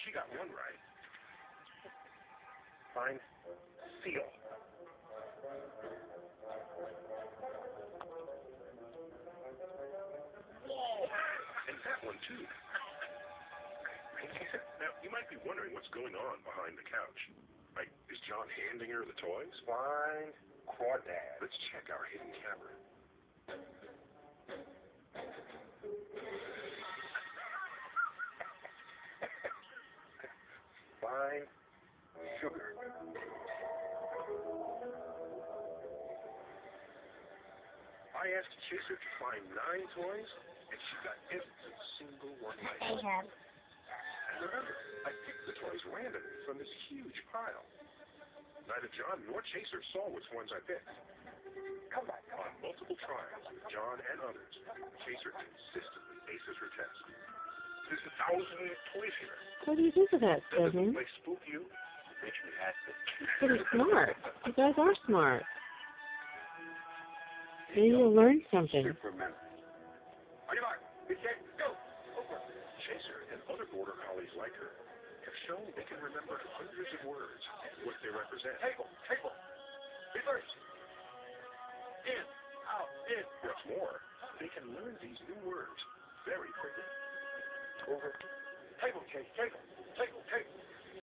She got one right. Find seal. And that one, too. Now, you might be wondering what's going on behind the couch. Like, is John handing her the toys? Find crawdad. Let's check our hidden camera. Find sugar. I asked Chaser to find 9 toys, and she got every single one right. Ahab. And remember, I picked the toys randomly from this huge pile. Neither John nor Chaser saw which ones I picked. Come on. On multiple trials with John and others, Chaser consistently aces her test. There's 1,000 toys here. What do you think of that, Doesn't Stephen? they spook you? Makes me happy. He's pretty smart. You guys are smart. Maybe you'll learn something. Superman. On your mark. Get set. Go. Over. Chaser and other border collies like her have shown they can remember hundreds of words and what they represent. Table. Table. Reverse. In. Out. In. What's more, they can learn these new words very quickly. Over. Table, Chase. Table. Table. Table.